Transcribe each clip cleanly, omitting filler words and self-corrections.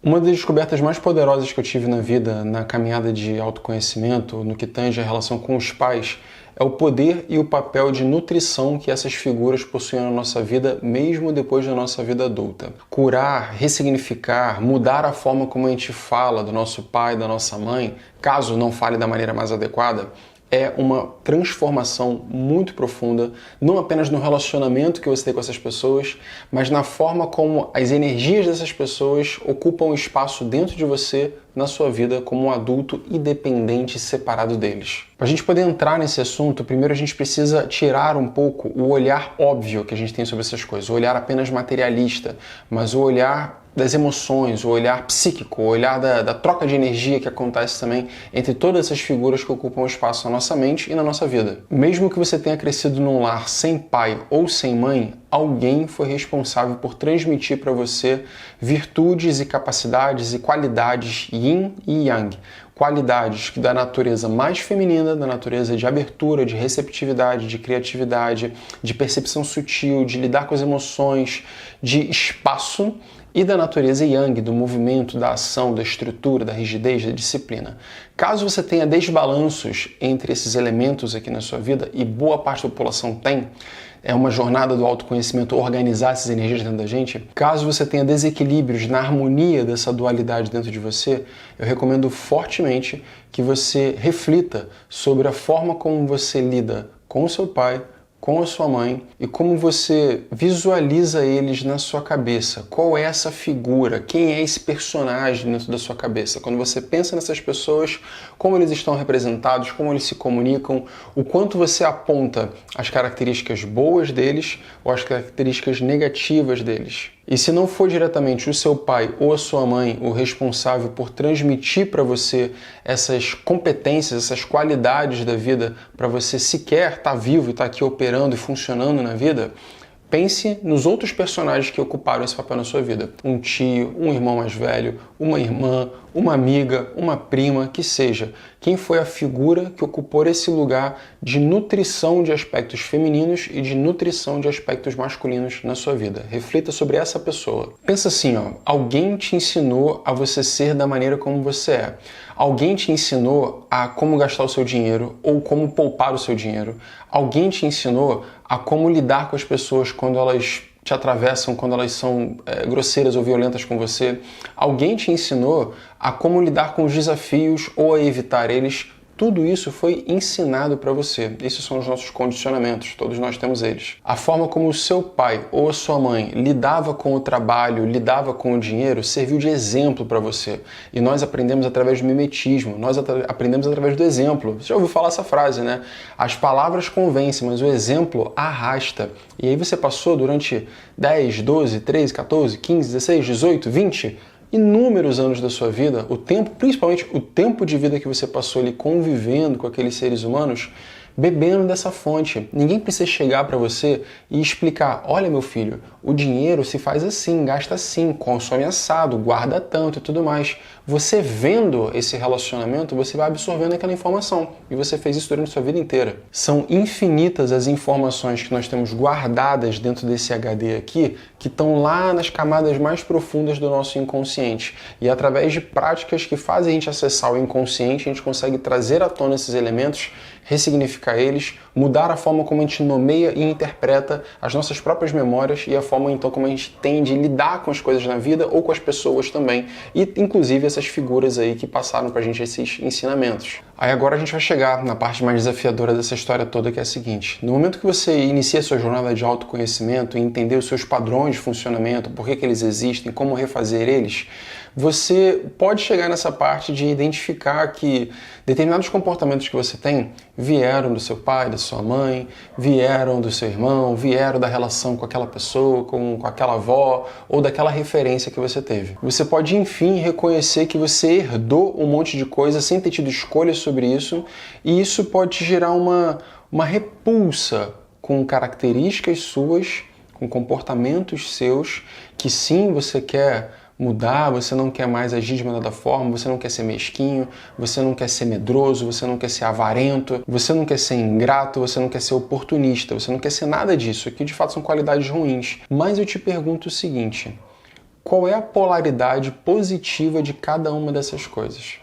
Uma das descobertas mais poderosas que eu tive na vida, na caminhada de autoconhecimento, no que tange a relação com os pais, é o poder e o papel de nutrição que essas figuras possuem na nossa vida, mesmo depois da nossa vida adulta. Curar, ressignificar, mudar a forma como a gente fala do nosso pai, da nossa mãe, caso não fale da maneira mais adequada, é uma transformação muito profunda, não apenas no relacionamento que você tem com essas pessoas, mas na forma como as energias dessas pessoas ocupam espaço dentro de você, na sua vida, como um adulto independente e separado deles. Para a gente poder entrar nesse assunto, primeiro a gente precisa tirar um pouco o olhar óbvio que a gente tem sobre essas coisas, o olhar apenas materialista, mas o olhar das emoções, o olhar psíquico, o olhar da troca de energia que acontece também entre todas essas figuras que ocupam espaço na nossa mente e na nossa vida. Mesmo que você tenha crescido num lar sem pai ou sem mãe, alguém foi responsável por transmitir para você virtudes e capacidades e qualidades yin e yang. Qualidades da natureza mais feminina, da natureza de abertura, de receptividade, de criatividade, de percepção sutil, de lidar com as emoções, de espaço, e da natureza yang, do movimento, da ação, da estrutura, da rigidez, da disciplina. Caso você tenha desbalanços entre esses elementos aqui na sua vida, e boa parte da população tem, é uma jornada do autoconhecimento organizar essas energias dentro da gente. Caso você tenha desequilíbrios na harmonia dessa dualidade dentro de você, eu recomendo fortemente que você reflita sobre a forma como você lida com o seu pai, com a sua mãe e como você visualiza eles na sua cabeça. Qual é essa figura? Quem é esse personagem dentro da sua cabeça? Quando você pensa nessas pessoas, como eles estão representados, como eles se comunicam, o quanto você aponta as características boas deles ou as características negativas deles. E se não for diretamente o seu pai ou a sua mãe o responsável por transmitir para você essas competências, essas qualidades da vida, para você sequer estar vivo e estar aqui operando e funcionando na vida, pense nos outros personagens que ocuparam esse papel na sua vida. Um tio, um irmão mais velho, uma irmã, uma amiga, uma prima, que seja. Quem foi a figura que ocupou esse lugar de nutrição de aspectos femininos e de nutrição de aspectos masculinos na sua vida? Reflita sobre essa pessoa. Pensa assim, alguém te ensinou a você ser da maneira como você é. Alguém te ensinou a como gastar o seu dinheiro ou como poupar o seu dinheiro. Alguém te ensinou a como lidar com as pessoas quando elas te atravessam, quando elas são grosseiras ou violentas com você. Alguém te ensinou a como lidar com os desafios ou a evitar eles. Tudo isso foi ensinado para você. Esses são os nossos condicionamentos, todos nós temos eles. A forma como o seu pai ou a sua mãe lidava com o trabalho, lidava com o dinheiro, serviu de exemplo para você. E nós aprendemos através do mimetismo, nós aprendemos através do exemplo. Você já ouviu falar essa frase, né? As palavras convencem, mas o exemplo arrasta. E aí você passou durante 10, 12, 13, 14, 15, 16, 18, 20... inúmeros anos da sua vida, o tempo, principalmente o tempo de vida que você passou ali convivendo com aqueles seres humanos, bebendo dessa fonte. Ninguém precisa chegar para você e explicar, olha meu filho, o dinheiro se faz assim, gasta assim, consome assado, guarda tanto e tudo mais. Você vendo esse relacionamento, você vai absorvendo aquela informação e você fez isso durante a sua vida inteira. São infinitas as informações que nós temos guardadas dentro desse HD aqui, que estão lá nas camadas mais profundas do nosso inconsciente. E através de práticas que fazem a gente acessar o inconsciente, a gente consegue trazer à tona esses elementos, ressignificar eles, mudar a forma como a gente nomeia e interpreta as nossas próprias memórias e a forma então como a gente tem de lidar com as coisas na vida ou com as pessoas também, e inclusive essas figuras aí que passaram pra gente esses ensinamentos. Aí agora a gente vai chegar na parte mais desafiadora dessa história toda, que é a seguinte: no momento que você inicia a sua jornada de autoconhecimento e entender os seus padrões de funcionamento, por que eles existem, como refazer eles, você pode chegar nessa parte de identificar que determinados comportamentos que você tem vieram do seu pai, da sua mãe, vieram do seu irmão, vieram da relação com aquela pessoa, com aquela avó ou daquela referência que você teve. Você pode, enfim, reconhecer que você herdou um monte de coisa sem ter tido escolha sobre isso, e isso pode te gerar uma repulsa com características suas, com comportamentos seus, que sim, você quer mudar, você não quer mais agir de uma dada forma, você não quer ser mesquinho, você não quer ser medroso, você não quer ser avarento, você não quer ser ingrato, você não quer ser oportunista, você não quer ser nada disso, que de fato são qualidades ruins. Mas eu te pergunto o seguinte: qual é a polaridade positiva de cada uma dessas coisas.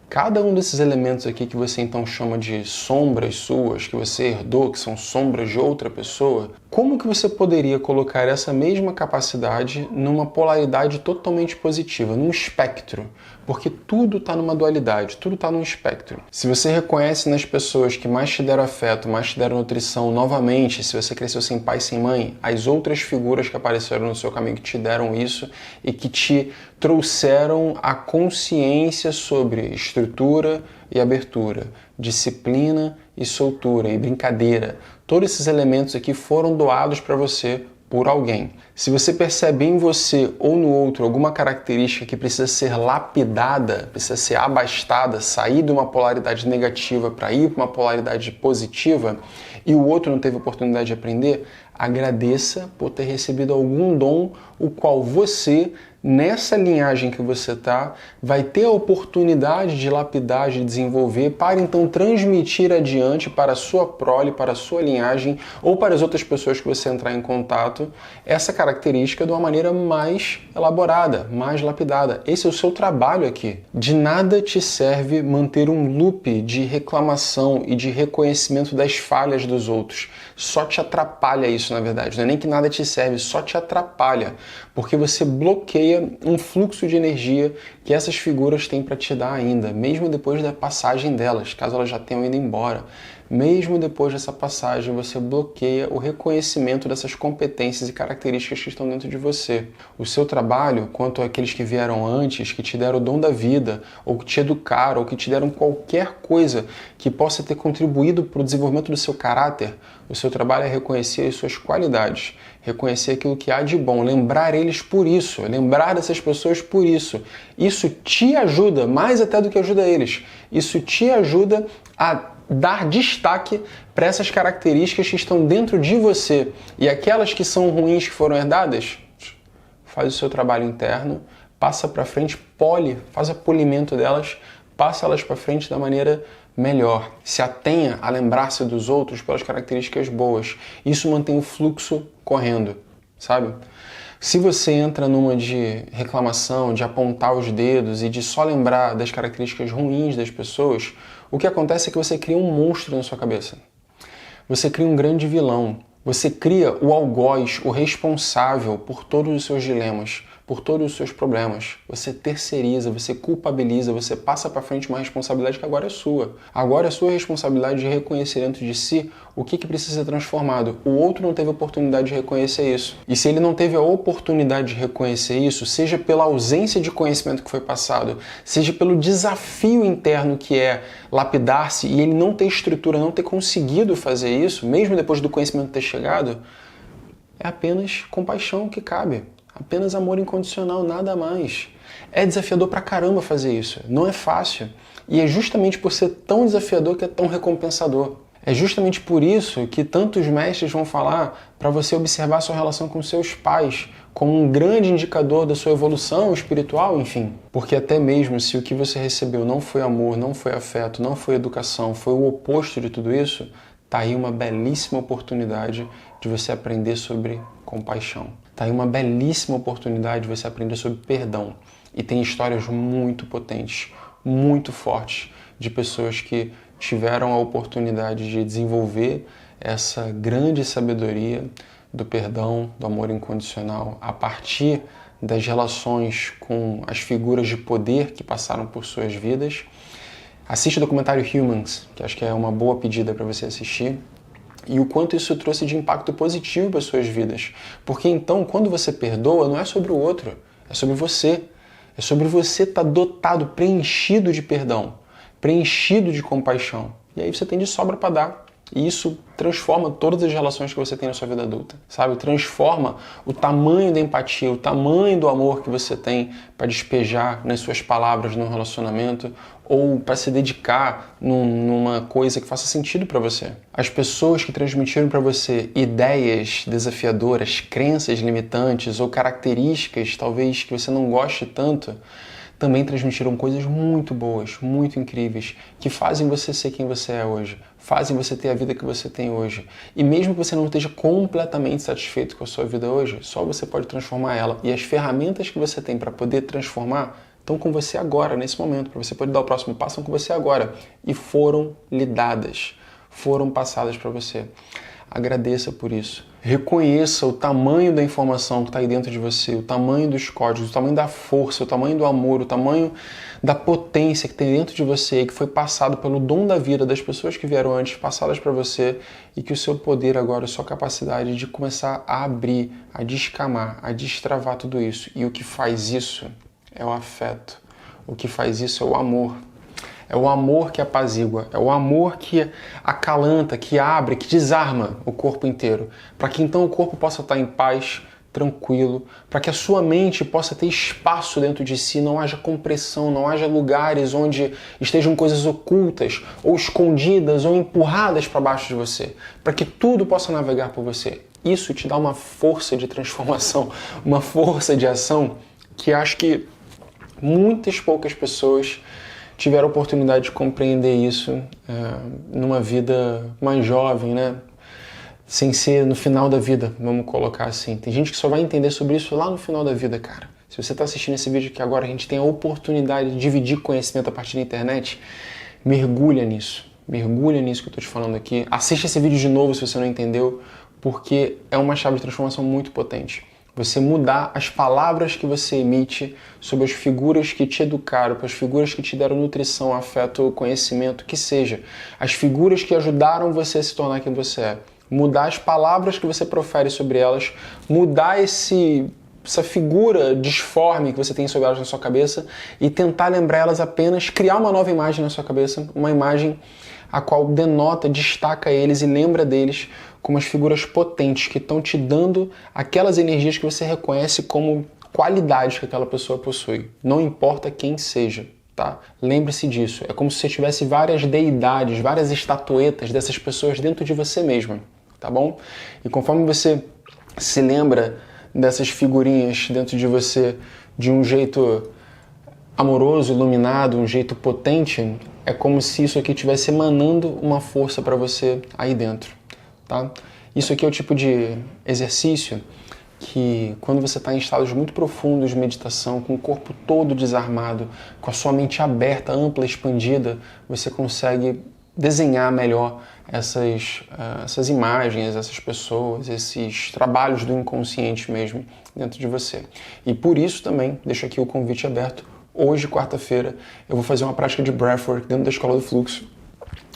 Cada um desses elementos aqui que você então chama de sombras suas, que você herdou, que são sombras de outra pessoa, como que você poderia colocar essa mesma capacidade numa polaridade totalmente positiva, num espectro? Porque tudo está numa dualidade, tudo está num espectro. Se você reconhece nas pessoas que mais te deram afeto, mais te deram nutrição, novamente, se você cresceu sem pai, sem mãe, as outras figuras que apareceram no seu caminho que te deram isso e que te trouxeram a consciência sobre estrutura e abertura, disciplina e soltura e brincadeira. Todos esses elementos aqui foram doados para você por alguém. Se você percebe em você ou no outro alguma característica que precisa ser lapidada, precisa ser abastada, sair de uma polaridade negativa para ir para uma polaridade positiva, e o outro não teve oportunidade de aprender, agradeça por ter recebido algum dom o qual você, nessa linhagem que você está, vai ter a oportunidade de lapidar, de desenvolver, para então transmitir adiante para a sua prole, para a sua linhagem ou para as outras pessoas que você entrar em contato, essa característica de uma maneira mais elaborada, mais lapidada. Esse é o seu trabalho aqui. De nada te serve manter um loop de reclamação e de reconhecimento das falhas dos outros. Só te atrapalha isso, na verdade. Não é nem que nada te serve, só te atrapalha. Porque você bloqueia um fluxo de energia que essas figuras têm para te dar ainda, mesmo depois da passagem delas, caso elas já tenham ido embora. Mesmo depois dessa passagem, você bloqueia o reconhecimento dessas competências e características que estão dentro de você. O seu trabalho, quanto àqueles que vieram antes, que te deram o dom da vida, ou que te educaram, ou que te deram qualquer coisa que possa ter contribuído para o desenvolvimento do seu caráter, o seu trabalho é reconhecer as suas qualidades, reconhecer aquilo que há de bom, lembrar eles por isso, lembrar dessas pessoas por isso. Isso te ajuda, mais até do que ajuda eles, isso te ajuda a dar destaque para essas características que estão dentro de você. E aquelas que são ruins, que foram herdadas, faz o seu trabalho interno, passa para frente, pole, faz o polimento delas, passa elas para frente da maneira melhor. Se atenha a lembrar-se dos outros pelas características boas. Isso mantém o fluxo correndo, sabe? Se você entra numa de reclamação, de apontar os dedos e de só lembrar das características ruins das pessoas, o que acontece é que você cria um monstro na sua cabeça. Você cria um grande vilão. Você cria o algoz, o responsável por todos os seus dilemas, por todos os seus problemas. Você terceiriza, você culpabiliza, você passa para frente uma responsabilidade que agora é sua. Agora é sua responsabilidade de reconhecer dentro de si o que precisa ser transformado. O outro não teve oportunidade de reconhecer isso. E se ele não teve a oportunidade de reconhecer isso, seja pela ausência de conhecimento que foi passado, seja pelo desafio interno que é lapidar-se e ele não ter estrutura, não ter conseguido fazer isso, mesmo depois do conhecimento ter chegado, é apenas compaixão que cabe. Apenas amor incondicional, nada mais. É desafiador pra caramba fazer isso. Não é fácil. E é justamente por ser tão desafiador que é tão recompensador. É justamente por isso que tantos mestres vão falar para você observar sua relação com seus pais como um grande indicador da sua evolução espiritual, enfim. Porque até mesmo se o que você recebeu não foi amor, não foi afeto, não foi educação, foi o oposto de tudo isso, tá aí uma belíssima oportunidade de você aprender sobre compaixão. Tá aí uma belíssima oportunidade de você aprender sobre perdão. E tem histórias muito potentes, muito fortes, de pessoas que tiveram a oportunidade de desenvolver essa grande sabedoria do perdão, do amor incondicional, a partir das relações com as figuras de poder que passaram por suas vidas. Assiste o documentário Humans, que acho que é uma boa pedida para você assistir. E o quanto isso trouxe de impacto positivo para as suas vidas. Porque então, quando você perdoa, não é sobre o outro, é sobre você. É sobre você estar dotado, preenchido de perdão, preenchido de compaixão. E aí você tem de sobra para dar. E isso transforma todas as relações que você tem na sua vida adulta, sabe? Transforma o tamanho da empatia, o tamanho do amor que você tem para despejar nas suas palavras num relacionamento ou para se dedicar numa coisa que faça sentido para você. As pessoas que transmitiram para você ideias desafiadoras, crenças limitantes ou características talvez que você não goste tanto, também transmitiram coisas muito boas, muito incríveis, que fazem você ser quem você é hoje, fazem você ter a vida que você tem hoje. E mesmo que você não esteja completamente satisfeito com a sua vida hoje, só você pode transformar ela. E as ferramentas que você tem para poder transformar estão com você agora, nesse momento, para você poder dar o próximo passo, estão com você agora. E foram lhe dadas, foram passadas para você. Agradeça por isso. Reconheça o tamanho da informação que está aí dentro de você, o tamanho dos códigos, o tamanho da força, o tamanho do amor, o tamanho da potência que tem dentro de você e que foi passado pelo dom da vida das pessoas que vieram antes, passadas para você, e que o seu poder agora, a sua capacidade de começar a abrir, a descamar, a destravar tudo isso. E o que faz isso é o afeto. O que faz isso é o amor. É o amor que apazigua, é o amor que acalanta, que abre, que desarma o corpo inteiro, para que então o corpo possa estar em paz, tranquilo, para que a sua mente possa ter espaço dentro de si, não haja compressão, não haja lugares onde estejam coisas ocultas, ou escondidas, ou empurradas para baixo de você, para que tudo possa navegar por você. Isso te dá uma força de transformação, uma força de ação que acho que muitas poucas pessoas tiveram a oportunidade de compreender isso numa vida mais jovem, né? Sem ser no final da vida, vamos colocar assim. Tem gente que só vai entender sobre isso lá no final da vida, cara. Se você está assistindo esse vídeo aqui agora, a gente tem a oportunidade de dividir conhecimento a partir da internet, mergulha nisso que eu estou te falando aqui. Assiste esse vídeo de novo se você não entendeu, porque é uma chave de transformação muito potente. Você mudar as palavras que você emite sobre as figuras que te educaram, as figuras que te deram nutrição, afeto, conhecimento, que seja. As figuras que ajudaram você a se tornar quem você é. Mudar as palavras que você profere sobre elas, mudar essa figura disforme que você tem sobre elas na sua cabeça e tentar lembrar elas apenas, criar uma nova imagem na sua cabeça, uma imagem a qual denota, destaca eles e lembra deles como as figuras potentes que estão te dando aquelas energias que você reconhece como qualidades que aquela pessoa possui. Não importa quem seja, tá? Lembre-se disso. É como se você tivesse várias deidades, várias estatuetas dessas pessoas dentro de você mesmo, tá bom? E conforme você se lembra dessas figurinhas dentro de você de um jeito amoroso, iluminado, um jeito potente, é como se isso aqui estivesse emanando uma força para você aí dentro, tá? Isso aqui é o tipo de exercício que, quando você está em estados muito profundos de meditação, com o corpo todo desarmado, com a sua mente aberta, ampla, expandida, você consegue desenhar melhor essas imagens, essas pessoas, esses trabalhos do inconsciente mesmo dentro de você. E por isso também, deixo aqui o convite aberto. Hoje, quarta-feira, eu vou fazer uma prática de breathwork dentro da Escola do Fluxo,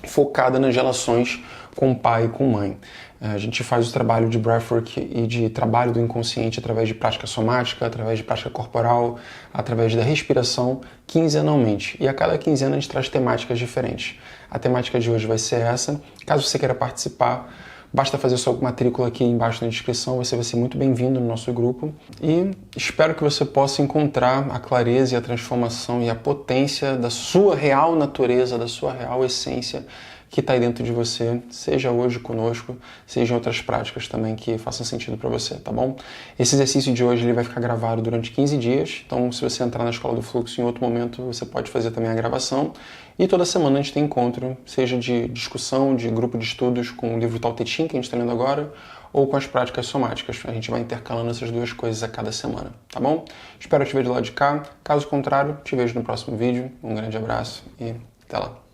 focada nas relações com pai e com mãe. A gente faz o trabalho de breathwork e de trabalho do inconsciente através de prática somática, através de prática corporal, através da respiração, quinzenalmente. E a cada quinzena a gente traz temáticas diferentes. A temática de hoje vai ser essa. Caso você queira participar, basta fazer sua matrícula aqui embaixo na descrição, você vai ser muito bem-vindo no nosso grupo. E espero que você possa encontrar a clareza e a transformação e a potência da sua real natureza, da sua real essência que está aí dentro de você, seja hoje conosco, seja em outras práticas também que façam sentido para você, tá bom? Esse exercício de hoje ele vai ficar gravado durante 15 dias, então se você entrar na Escola do Fluxo em outro momento, você pode fazer também a gravação. E toda semana a gente tem encontro, seja de discussão, de grupo de estudos com o livro Tao Te Ching, que a gente está lendo agora, ou com as práticas somáticas. A gente vai intercalando essas duas coisas a cada semana, tá bom? Espero te ver do lado de cá. Caso contrário, te vejo no próximo vídeo. Um grande abraço e até lá.